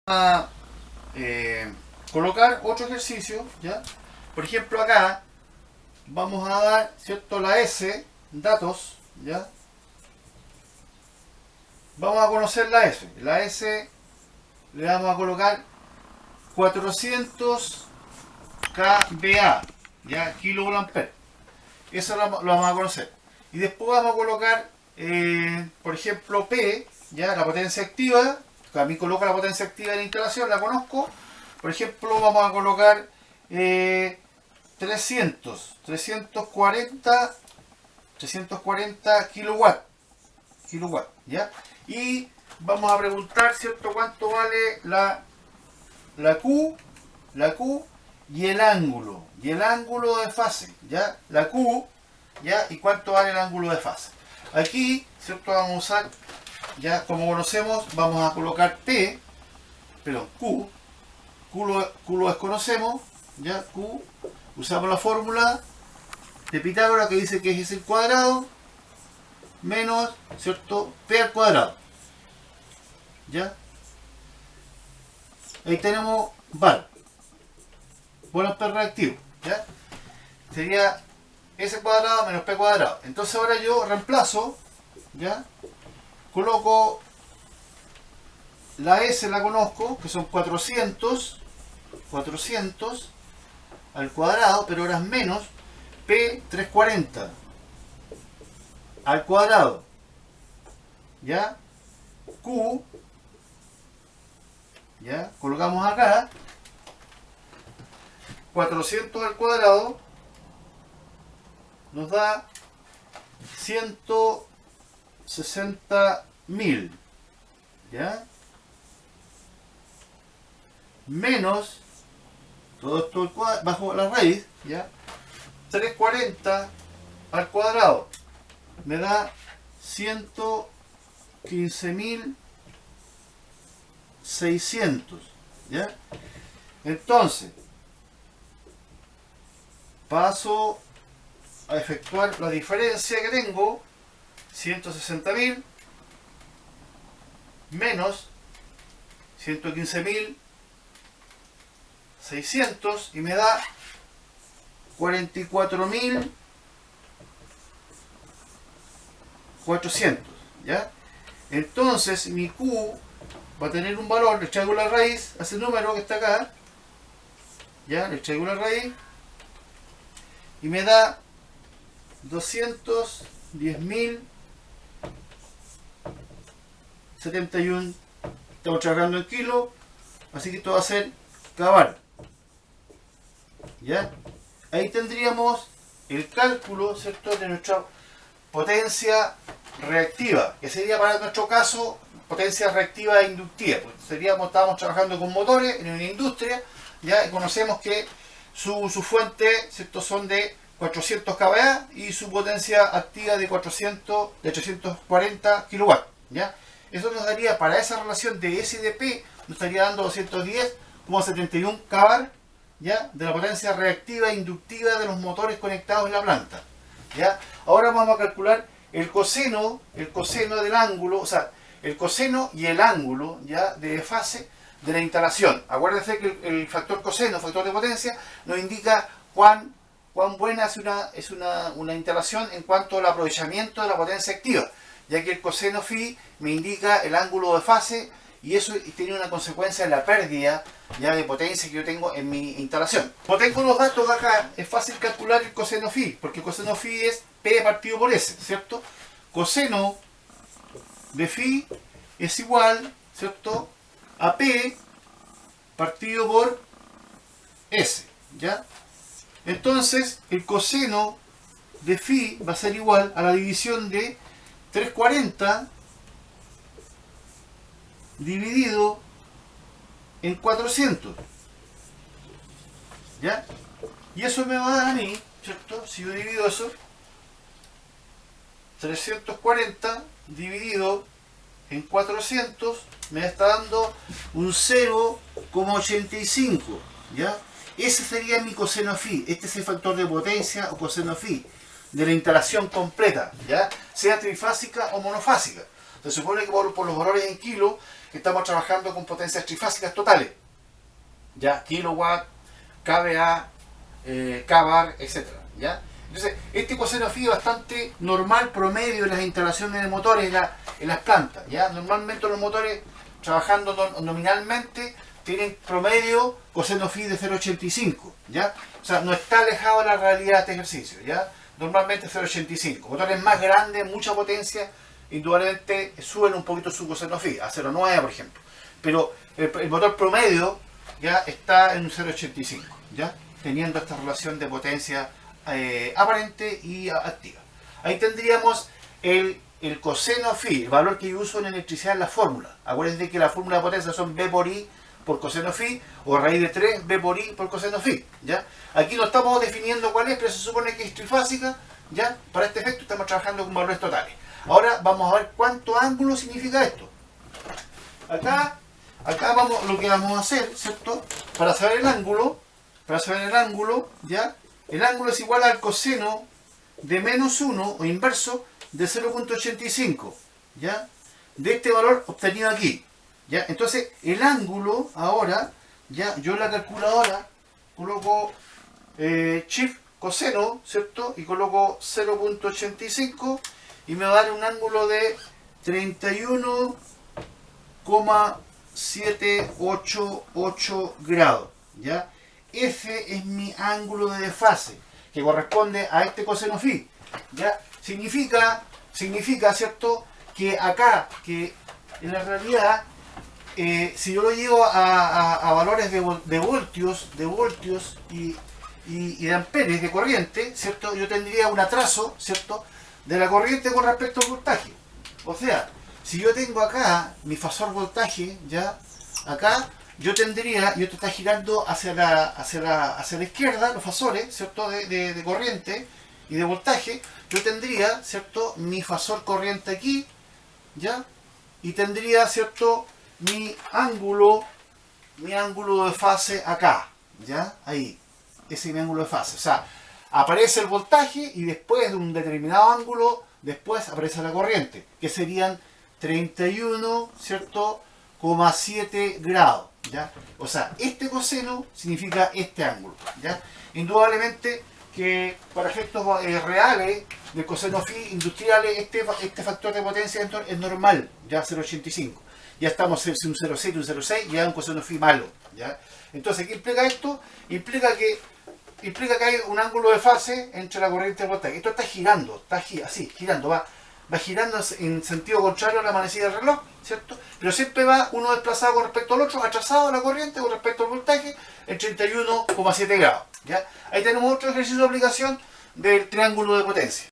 a colocar otro ejercicio, ¿ya? Por ejemplo, acá vamos a dar, ¿cierto?, la S, datos, ¿ya? Vamos a conocer la S. La S le vamos a colocar 400 kVA, ¿ya? Kilovolt-ampere. Eso lo vamos a conocer. Y después vamos a colocar, por ejemplo, P, ¿ya? La potencia activa. A mí coloca la potencia activa de la instalación, la conozco. Por ejemplo, vamos a colocar 340 kilowatt, ¿ya? Y vamos a preguntar, ¿cierto?, cuánto vale la Q, y el ángulo de fase, ¿ya? La Q, ¿ya? Y cuánto vale el ángulo de fase. Aquí, ¿cierto?, vamos a usar, ya como conocemos, vamos a colocar P, pero Q lo desconocemos, ¿ya? Q, usamos la fórmula de Pitágoras que dice que es el cuadrado menos, ¿cierto?, P al cuadrado, ¿ya? Ahí tenemos var, Volt-Ampere reactivo, ¿ya? Sería S cuadrado menos P cuadrado. Entonces ahora yo reemplazo, ¿ya? Coloco la S, la conozco, que son 400 al cuadrado, pero ahora es menos P 340 al cuadrado, ¿ya? Q, ¿ya? Colocamos acá 400 al cuadrado, nos da 160.000, ¿ya? Menos todo esto bajo la raíz, ¿ya? 340 al cuadrado me da 115.600, ¿ya? Entonces paso a efectuar la diferencia que tengo, 160.000 menos 115.600 y me da 44.400, ¿ya? Entonces mi Q va a tener un valor, le traigo la raíz a ese número que está acá, ¿ya? Le traigo la raíz y me da 210.071. Estamos trabajando en kilos, así que esto va a ser cavar, ¿ya? Ahí tendríamos el cálculo, ¿cierto?, de nuestra potencia reactiva, que sería para nuestro caso potencia reactiva e inductiva. Pues estábamos trabajando con motores en una industria, ya, y conocemos que su fuente, ¿cierto?, son de 400 kVA y su potencia activa de 340 kW, ¿ya? Eso nos daría, para esa relación de S y de P, nos estaría dando 210,71 kVA, ¿ya?, de la potencia reactiva e inductiva de los motores conectados en la planta, ¿ya? Ahora vamos a calcular el coseno del ángulo, o sea, el coseno y el ángulo, ¿ya?, de fase de la instalación. Acuérdense que el factor coseno, factor de potencia, nos indica cuán buena es una instalación en cuanto al aprovechamiento de la potencia activa, ya que el coseno phi me indica el ángulo de fase y eso tiene una consecuencia en la pérdida, ya, de potencia que yo tengo en mi instalación. Como tengo los datos de acá, es fácil calcular el coseno phi, porque el coseno phi es P partido por S, ¿cierto? Coseno de phi es igual, ¿cierto?, a P partido por S, ¿ya? Entonces el coseno de phi va a ser igual a la división de 340 dividido en 400, ¿ya? Y eso me va a dar a mí, ¿cierto? Si yo divido eso, 340 dividido en 400 me está dando un 0,85, ¿ya? Ese sería mi coseno phi. Este es el factor de potencia o coseno phi de la instalación completa, ¿ya?, sea trifásica o monofásica. Se supone que por los valores en kilo estamos trabajando con potencias trifásicas totales. Ya, kilowatt, kVA, kvar, etc. ¿Ya? Entonces, este coseno phi es bastante normal, promedio en las instalaciones de motores en las plantas. ¿Ya? Normalmente los motores, trabajando nominalmente, tienen promedio coseno phi de 0,85. ¿Ya? O sea, no está alejado de la realidad de este ejercicio. ¿Ya? Normalmente 0,85. Motores más grandes, mucha potencia, indudablemente suben un poquito su coseno phi, a 0,9 por ejemplo. Pero el motor promedio ya está en un 0,85, ¿ya? Teniendo esta relación de potencia aparente y activa. Ahí tendríamos el coseno phi, el valor que yo uso en electricidad en la fórmula. Acuérdense que la fórmula de potencia son B por I por coseno phi, o raíz de 3 B por I por coseno phi, ¿ya? Aquí no estamos definiendo cuál es, pero se supone que es trifásica, ¿ya? Para este efecto estamos trabajando con valores totales. Ahora vamos a ver cuánto ángulo significa esto. Acá lo que vamos a hacer, ¿cierto? Para saber el ángulo, ¿ya? El ángulo es igual al coseno de menos 1 o inverso de 0,85, ¿ya? De este valor obtenido aquí, ¿ya? Entonces, el ángulo ahora, ya, yo en la calculadora coloco shift coseno, ¿cierto? Y coloco 0,85 y me va a dar un ángulo de 31,788 grados, ¿ya? Ese es mi ángulo de desfase, que corresponde a este coseno phi, ¿ya? Significa, ¿cierto? Que acá, que en la realidad, si yo lo llevo a valores de voltios y de amperes de corriente, ¿cierto? Yo tendría un atraso, ¿cierto? De la corriente con respecto al voltaje. O sea, si yo tengo acá mi fasor voltaje, ya, acá, esto está girando hacia la izquierda, los fasores, ¿cierto? De corriente y de voltaje, yo tendría, ¿cierto? Mi fasor corriente aquí, ¿ya? Y tendría, ¿cierto? Mi ángulo de fase acá, ¿ya? Ahí, ese es mi ángulo de fase. O sea, aparece el voltaje y después de un determinado ángulo, después aparece la corriente, que serían 31, ¿cierto? 7 grados, ¿ya? O sea, este coseno significa este ángulo, ¿ya? Indudablemente que para efectos reales de coseno phi industriales, este factor de potencia es normal, ya 0,85. Ya estamos en un 0,7, un 0,6, ya es un coseno phi malo, ¿ya? Entonces, ¿qué implica esto? Implica que hay un ángulo de fase entre la corriente y el voltaje. Esto está girando, así, girando, va girando en sentido contrario a la manecilla del reloj, ¿cierto? Pero siempre va uno desplazado con respecto al otro, atrasado a la corriente con respecto al voltaje, en 31,7 grados, ¿ya? Ahí tenemos otro ejercicio de aplicación del triángulo de potencia.